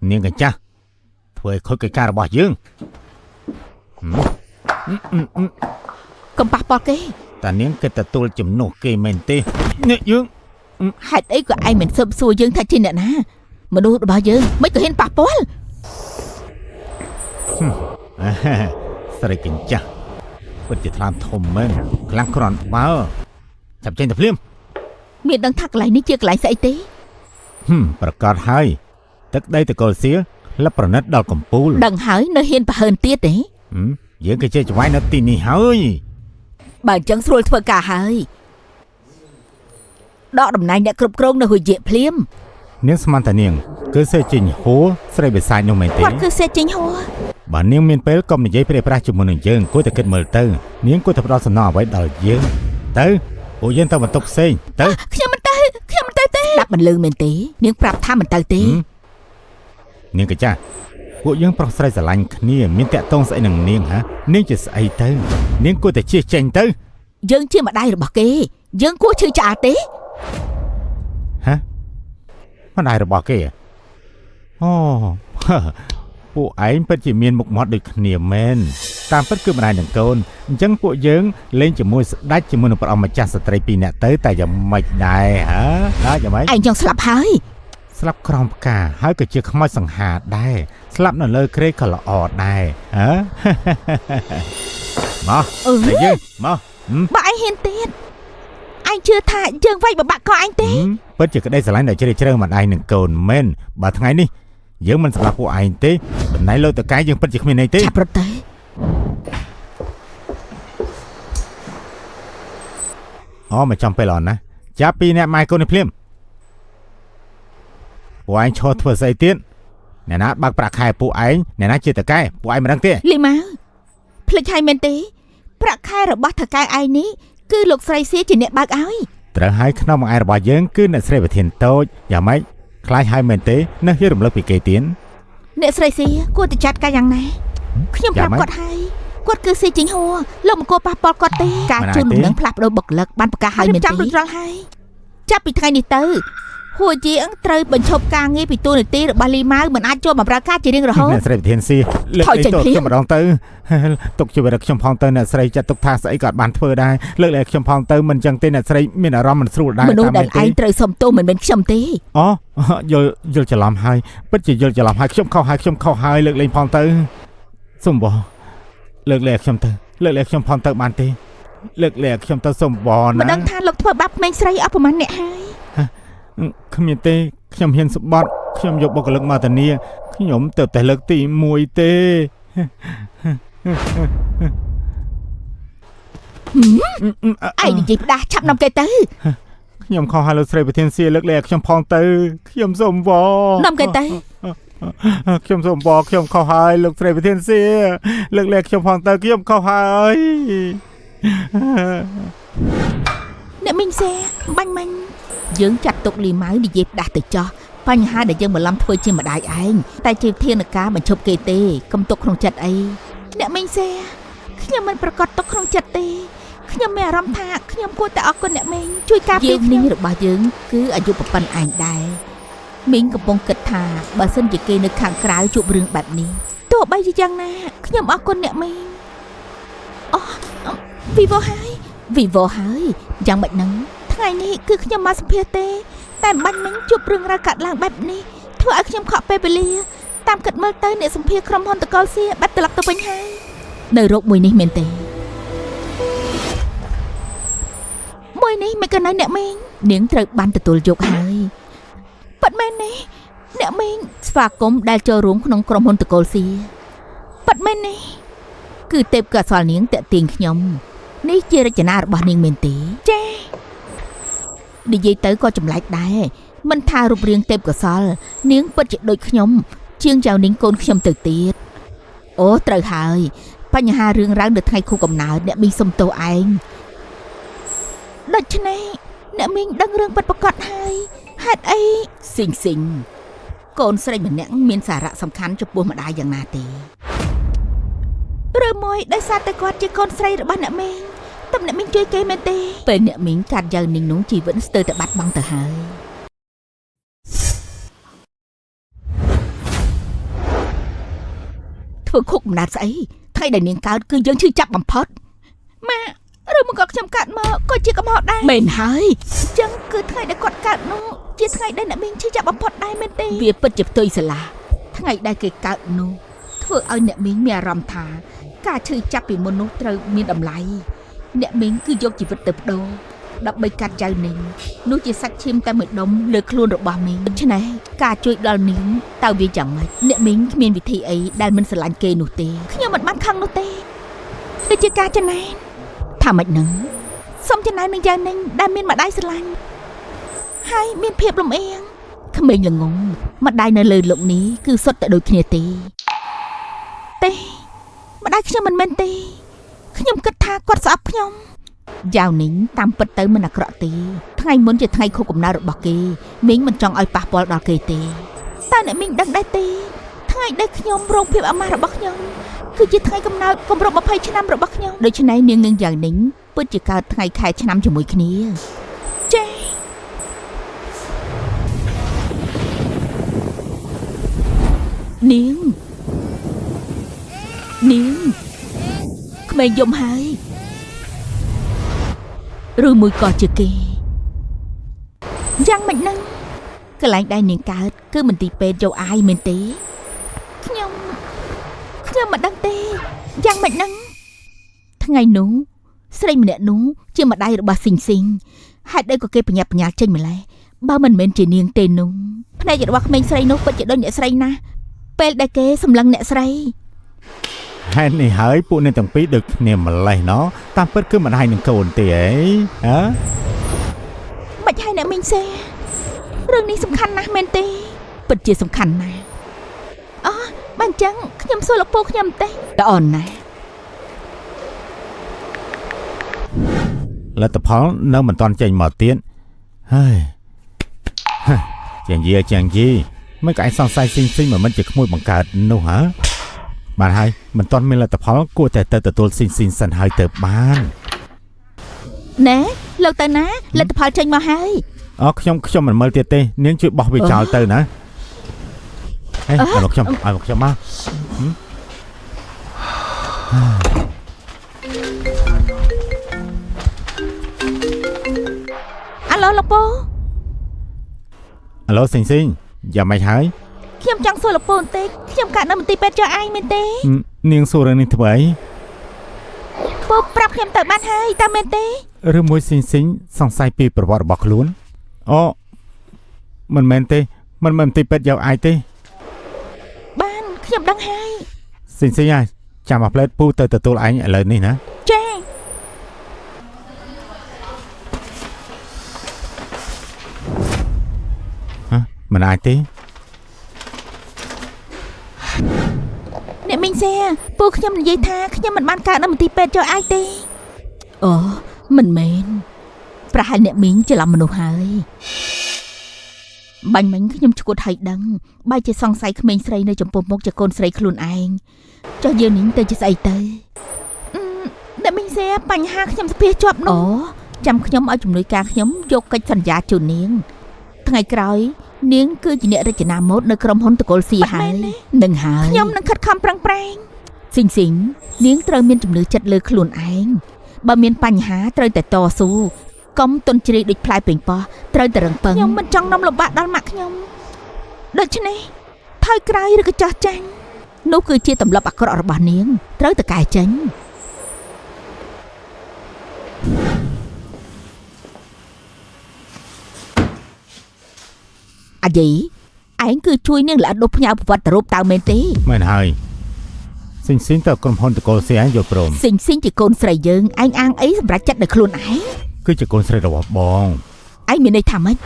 នាងកញ្ចាស់ធ្វើឲ្យខូចកិច្ចការរបស់យើងកុំប៉ះពាល់គេតានាងគិតទទួលជំនួសគេមែនទេនេះយើងហេតុអីក៏ឯងមិនស៊ើបសួរយើងថាជាអ្នកណាមនុស្សរបស់យើងមិនក៏ហ៊ានប៉ះពាល់ស្រីកញ្ចាស់ពិតជាថ្លើមធំមែនខ្លាំងគ្រាន់បើចាប់ចេញទៅភ្លាមមានដឹងថាកន្លែងនេះជាកន្លែងស្អីទេប្រកាសហើយទឹកដីតកូលសៀលប្រណិតដល់កំពូលដឹងហើយនៅហ៊ានប្រហើនទៀតទេយើងក៏ជាចង្វាយនៅទីនេះហើយបើអញ្ចឹងស្រួលធ្វើការហើយដកតំណែងអ្នកគ្រប់គ្រងនៅហួយជាភ្លាមនាងស្មានតានាងគឺសេជិញហួរស្រីបិសាចនោះមែនទេគាត់គឺសេជិញហួរបើនាងមានពេលកុំនិយាយព្រាយប្រាសជាមួយនឹងយើងគួរតែគិតមើលទៅនាងគួរតែផ្ដល់សំណងអ្វីដល់យើងទៅពួកយើងទៅបន្ទប់ផ្សេងទៅខ្ញុំមិនទៅទេដាក់មិនលឺមែនទេនាងប្រាប់ថាមិនទៅទេនាងកញ្ចាស់ពួកយើងប្រុសស្រីស្រឡាញ់គ្នាមានតាក់ទងស្អីនឹងនាងហ៎នាងជាស្អីទៅនាងគួរតែជៀសចេញទៅយើងជាម្ដាយរបស់គេយើងគួរឈឺឆ្អាលទេហ៎ម្ដាយរបស់គេអូពួកឯងពិតជាមានមុខមាត់ដូចគ្នាមែនតាមពិតគឺម្ដាយនឹងកូនអញ្ចឹងពួកយើងលេងជាមួយស្ដេចជាមួយនឹងព្រះអង្គម្ចាស់ស្ត្រីពីរនាក់ទៅតែយ៉ាងម៉េចដែរហ៎ដល់យ៉ាងម៉េចឯងចង់ស្លាប់ហើយស្លាប់ក្រោមផ្កាហើយក៏ជាខ្មោចសង្ហាដែរស្លាប់នៅលើគ្រែក៏ល្អដែរហ៎មកយើងមកបើឯងហ៊ានទៀតឯងជឿថាយើងវាយបបាក់កឯងទេពិតជាក្តីស្រឡាញ់ដែលជ្រាលជ្រៅម្ដាយនឹងកូនមែនបើថ្ងៃនេះយើងមិនស្លាប់ពួកឯងទេបណ្ដៃលើតកាយយើងពិតជាគ្មានន័យទេចាប់រត់ទៅមកចំពេលអនណាចាប់ពីអ្នកម៉ែកូននេះភ្លាមពួកឯងឈរធ្វើស្អីទៀតអ្នកណាបើកប្រាក់ខែពួកឯងអ្នកណាជាតកែពួកឯងមិនដឹងទេលីម៉ៅភ្លេចហើយមែនទេប្រាក់ខែរបស់តកែឯងនេះគឺលោកស្រីសៀជាអ្នកបើកឲ្យត្រូវហើយក្នុងមួយឯរបស់យើងគឺអ្នកស្រីវិធានតូចយ៉ាងម៉េចខ្លាចហើយមែនទេនៅហ៊ានរំលឹកពីគេទៀតអ្នកស្រីសៀគួរតែចាត់ការយ៉ាងណាខ្ញុំប្រាប់គាត់ហើយគាត់គឺសៀជីងហួរលោកមកគួរប៉ះពាល់គាត់ទេការជូនដំណឹងផ្លាស់ប្ដូរបុគ្គលិកបានប្រកាសហើយមែនទេចាប់រួចរាល់ហើយចាប់ពីថ្ងៃនេះទៅហួរជាងត្រូវបញ្ឈប់ការងារពីតួនាទីរបស់លីម៉ៅមិនអាចចូលបម្រើការជារៀងរហូតអ្នកស្រីវិធានសៀលើកលែងទោសខ្ញុំម្ដងទៅទុកជីវិតខ្ញុំផងទៅអ្នកស្រីចាត់ទុកថាស្អីក៏បានធ្វើដែរលើកលែងខ្ញុំផងទៅមិនចឹងទេអ្នកស្រីមានអារម្មណ៍មិនស្រួលដែរមនុស្សដែលឯងត្រូវសុំទោសមិនមែនខ្ញុំទេអូយល់ច្រឡំហើយពិតជាយល់ច្រឡំហើយខ្ញុំខុសហើយលើកលែងផងទៅសុំបងលើកលែងខ្ញុំទៅលើកលែងខ្ញុំផងទៅបានទេលើកលែងខ្ញុំទៅសុំបងណាមិនដឹងថាលោកធ្វើបាបក្មេងស្រីអស់ប្រមាណអ្នកហើយគ្មានទេខ្ញុំហ៊ានស្បត់ខ្ញុំយកបុគ្គលិកមកធានាខ្ញុំទៅតែលើកទី1ទេឯងនិយាយផ្ដាស់ឆាប់នាំគេទៅខ្ញុំខុសហើយលោកស្រីប្រធានសៀលើកលែងខ្ញុំផងទៅខ្ញុំសូមវល់នាំគេទៅខ្ញុំសូមវល់ខ្ញុំខុសហើយលោកស្រីប្រធានសៀលើកលែងខ្ញុំផងទៅខ្ញុំខុសហើយអ្នកមីងសៀបាញ់យើងចាត់ទុកលីម៉ៅនិយាយផ្ដាស់ទៅចោះបញ្ហាដែលយើងបន្លំធ្វើជាម្ដាយឯងតែជាវិធានការបញ្ឈប់គេទេកុំទុកក្នុងចិត្តអីអ្នកមីងសែខ្ញុំមិនប្រកាសទុកក្នុងចិត្តទេខ្ញុំមានអារម្មណ៍ថាខ្ញុំគួរតែអរគុណអ្នកមីងជួយការពារខ្ញុំរបស់យើងគឺអាយុប៉ុណ្ណឯងដែរមីងកំពុងគិតថាបើសិនជាគេនៅខាងក្រៅជួបរឿងបែបនេះទោះបីជាយ៉ាងណាខ្ញុំអរគុណអ្នកមីងអូវីវ៉ូហើយយ៉ាងម៉េចហ្នឹងថ្ងៃនេះគឺខ្ញុំមកសម្ភាសទេតែបាញ់មិញជួបរឿងរ៉ាវកាត់ឡើងបែបនេះធ្វើឲ្យខ្ញុំខកពេលវេលាតាមគិតមើលទៅអ្នកសម្ភាសក្រុមហ៊ុនតកលសៀបាត់ត្រឡប់ទៅវិញហើយនៅរោគមួយនេះមែនទេមួយនេះមិនក៏នៅអ្នកមីងនាងត្រូវបានទទួលយកហើយប៉ាត់មែននេះអ្នកមីងស្វាគមន៍ដែលចូលរួមក្នុងក្រុមហ៊ុនតកលសៀប៉ាត់មែននេះគឺទេពកោសលនាងតាក់ទាញខ្ញុំនេះជារចនារបស់នាងមែនទេចានិយាយទៅក៏ចម្លែកដែរមិនថារូបរាងទេពកោសលនាងពិតជាដូចខ្ញុំជាងចៅនាងកូនខ្ញុំទៅទៀតអូត្រូវហើយបញ្ហារឿងរ៉ាវនៅថ្ងៃខួបកំណើតអ្នកមីងសុំទោសឯងដូច្នេះអ្នកមីងដឹងរឿងពិតប្រាកដហើយហេតុអីស៊ីងកូនស្រីម្នាក់មានសារៈសំខាន់ចំពោះម្ដាយយ៉ាងណាទេឬមួយដោយសារតែគាត់ជាកូនស្រីរបស់អ្នកមីង តែអ្នកមីងជួយគេមែនទេពេលអ្នកមីងកាត់យ៉ាងនេះនោះជីវិតស្ទើរតែបាត់បង់ទៅហើយធ្វើខុកកំណត់ស្អីថ្ងៃដែលនាងកើតគឺយើងឈឺចាប់បំផុតម៉ាឬមកក៏ខ្ញុំកើតមកក៏ជាកំហុសដែរមែនហើយអញ្ចឹងគឺថ្ងៃដែលគាត់កើតនោះជាថ្ងៃដែលអ្នកមីងឈឺចាប់បំផុតដែរមែនទេវាពិតជាផ្ទុយស្រឡះថ្ងៃដែលគេកើតនោះធ្វើឲ្យអ្នកមីងមានអារម្មណ៍ថាការឈឺចាប់ពីមុននោះត្រូវមានតម្លៃអ្នកមីងគឺយកជីវិតទៅបដូរដើម្បីកាត់ចៅនាងនោះជាសាច់ឈាមតែមួយដុំលើខ្លួនរបស់មីងដូច្នេះការជួយដល់នាងតើវាយ៉ាងម៉េចអ្នកមីងគ្មានវិធីអីដែលមិនស្រឡាញ់គេនោះទេខ្ញុំមិនបានខឹងនោះទេដូចជាការចំណែនថាម៉េចនឹងសុំចំណែននឹងយ៉ាងនេះដែលមានម្ដាយស្រឡាញ់ហើយមានភាពលំអៀងក្មេងល្ងងម្ដាយនៅលើលោកនេះគឺសុទ្ធតែដូចគ្នាទេម្ដាយខ្ញុំមិនមែនទេខ្ញុំគិតថាគាត់ស្អប់ខ្ញុំយ៉ាវនីងតាមពិតទៅមិនអាក្រក់ទេថ្ងៃមុនជាថ្ងៃខួបកំណើតរបស់គេមីងមិនចង់ឲ្យប៉ះពាល់ដល់គេទេតែអ្នកមីងដឹងដែរទេថ្ងៃដែលខ្ញុំរងភាពអាម៉ាស់របស់ខ្ញុំគឺជាថ្ងៃកំណើតគម្រប់20ឆ្នាំរបស់ខ្ញុំដូច្នេះនាងនឹងយ៉ាងនីងពិតជាកើតថ្ងៃខែឆ្នាំជាមួយគ្នាចានាងក្មេងយំហើយឬមួយក៏ជាគេយ៉ាងម៉េចហ្នឹងកន្លែងដែលនាងកើតគឺមន្ទីរពេទ្យយកអាយមែនទេខ្ញុំមិនដឹងទេយ៉ាងម៉េចហ្នឹងថ្ងៃនោះស្រីម្នាក់នោះជាម្ដាយរបស់ស៊ីងហេតុអីក៏គេបញ្ញាប់បញ្ញាល់ចេញម្ល៉េះបើមិនមែនជានាងទេនោះភ្នែករបស់ក្មេងស្រីនោះពិតជាដូចអ្នកស្រីណាស់ពេលដែលគេសម្លឹងអ្នកស្រីហេតុនេះហើយពួកអ្នកទាំងពីរដូចគ្នាម្លេះណោះតាមពិតគឺមិនហើយនឹងកូនទេអីហ៎មិនហើយអ្នកមីងសេរឿងនេះសំខាន់ណាស់មែនទេពិតជាសំខាន់ណាស់អូបើអញ្ចឹងខ្ញុំសួរលោកពូខ្ញុំទេល្អណាស់លទ្ធផលនៅមិនទាន់ចេញមកទៀតហើយជាងយីមិនក៏ឯងសង្ស័យស៊ីងមិនជាក្មួយបង្កើតនោះហ៎បានហើយមិនទាន់មានលទ្ធផលគួរតែទៅទទួលស៊ីងសិនហើយទៅបានណែលោកទៅណាលទ្ធផលចេញមកហើយអូខ្ញុំមិនមើលទៀតទេនាងជួយបោះវាចោលទៅណាហេឲ្យមកខ្ញុំមកអាឡូលោកពូអាឡូស៊ីងយ៉ាងម៉េចហើយខ្ញុំចង់សួរលោកពូបន្តិចខ្ញុំកាត់នៅមន្ទីរពេទ្យចុះអាយមែនទេនាងសួររឿងនេះធ្វើអីពូប្រាប់ខ្ញុំទៅបានហើយតើមែនទេឬមួយស៊ីងសង្ស័យពីប្រវត្តិរបស់ខ្លួនអូមិនមែនទេមិនមែនមន្ទីរពេទ្យយកអាយទេបានខ្ញុំដឹងហើយស៊ីងហើយចាំមកផ្លែតពូទៅទទួលអញឥឡូវនេះណាចាមិនអាចទេអ្នកមីងសេពូខ្ញុំនិយាយថាខ្ញុំមិនបានកើតនៅមន្ទីរពេទ្យចុះអាយទេអូមិនមែនប្រហែលអ្នកមីងច្រឡំមនុស្សហើយបាញ់មិញខ្ញុំឈួតហើយដឹងបែរជាសង្ស័យក្មេងស្រីនៅចំពោះមុខជាកូនស្រីខ្លួនឯងចុះយើងនេះទៅជាស្អីទៅអ្នកមីងសេបញ្ហាខ្ញុំស្ពាសជាប់នោះអូចាំខ្ញុំឲ្យជំនួយការខ្ញុំយកកិច្ចសន្យាជូននាងថ្ងៃក្រោយនាងគឺជាអ្នករចនាម៉ូដនៅក្រុមហ៊ុនតកូលស៊ីហើយនឹងហើយខ្ញុំនឹងខិតខំប្រឹងប្រែងស៊ីងនាងត្រូវមានជំនឿចិត្តលើខ្លួនឯងបើមានបញ្ហាត្រូវតែតស៊ូកុំទន់ជ្រាយដូចផ្លែពេញប៉ោះត្រូវតែរឹងប៉ឹងខ្ញុំមិនចង់នាំលំបាកដល់ម៉ាក់ខ្ញុំដូច្នេះថយក្រោយឬក៏ចោះចាញ់នោះគឺជាទម្លាប់អាក្រក់របស់នាងត្រូវតែកែចេញអាយីឯងគឺជួយនាងល្អិតដុសផ្ញើប្រវត្តិរូបតើមែនទេមែនហើយស៊ីងទៅក្រុមហ៊ុនតកូលស៊ីឯងយកព្រមស៊ីងជាកូនស្រីយើងឯងអាងអីសម្រាប់ចិត្តនៅខ្លួនឯងគឺជាកូនស្រីរបស់បងឯងមានន័យថាម៉េច